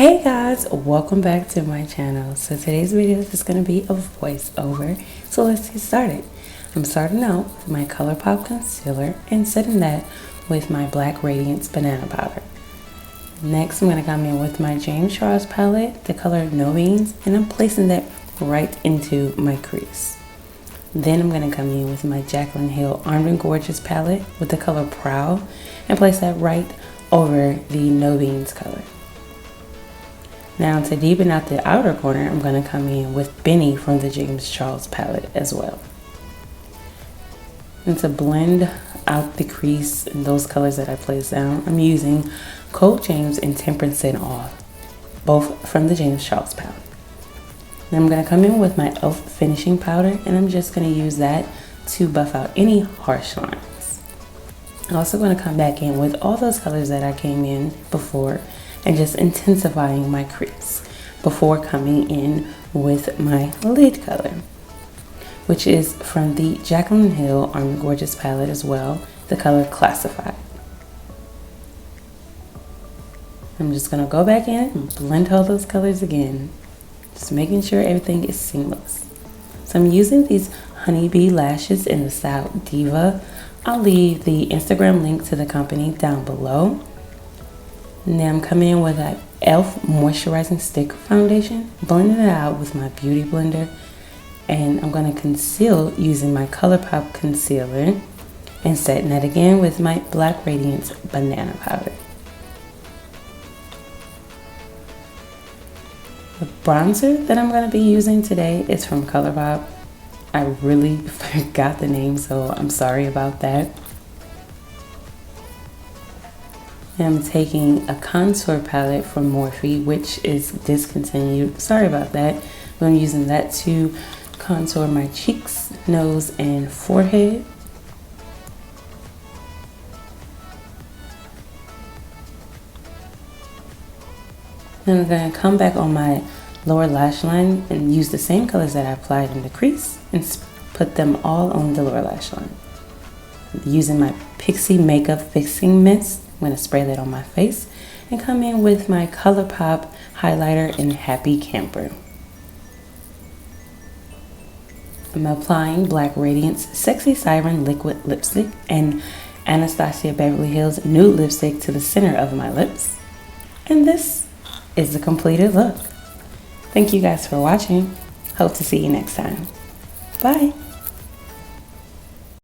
Hey guys, welcome back to my channel. So today's video is going to be a voiceover. So let's get started. I'm starting out with my Colourpop concealer and setting that with my black Radiance banana powder. Next, I'm going to come in with my James Charles palette, the color No Beans, and I'm placing that right into my crease. Then I'm going to come in with my Jaclyn Hill Armed and Gorgeous palette with the color Proud and place that right over the No Beans color. Now to deepen out the outer corner, I'm going to come in with Benny from the James Charles palette as well. And to blend out the crease and those colors that I placed down, I'm using Cold James and 10% Off, both from the James Charles palette. Then I'm going to come in with my e.l.f. finishing powder, and I'm just going to use that to buff out any harsh lines. I'm also going to come back in with all those colors that I came in before and just intensifying my crease before coming in with my lid color, which is from the Jaclyn Hill Armed and Gorgeous palette as well, the color Classified. I'm just going to go back in and blend all those colors again, just making sure everything is seamless. So I'm using these honeybee lashes in the style Diva. I'll leave the Instagram link to the company down below. Now I'm coming in with that e.l.f. moisturizing stick foundation, blending it out with my beauty blender, and I'm going to conceal using my Colourpop concealer and setting that again with my black Radiance banana powder. The bronzer that I'm going to be using today is from Colourpop. I really forgot the name, so I'm sorry about that. I'm taking a contour palette from Morphe, which is discontinued. Sorry about that. But I'm using that to contour my cheeks, nose, and forehead. Then I'm going to come back on my lower lash line and use the same colors that I applied in the crease and put them all on the lower lash line. Using my Pixi Makeup Fixing Mist, I'm going to spray that on my face and come in with my Colourpop highlighter in Happy Camper. I'm applying black Radiance Sexy Siren liquid lipstick and Anastasia Beverly Hills nude lipstick to the center of my lips. And this is the completed look. Thank you guys for watching. Hope to see you next time. Bye.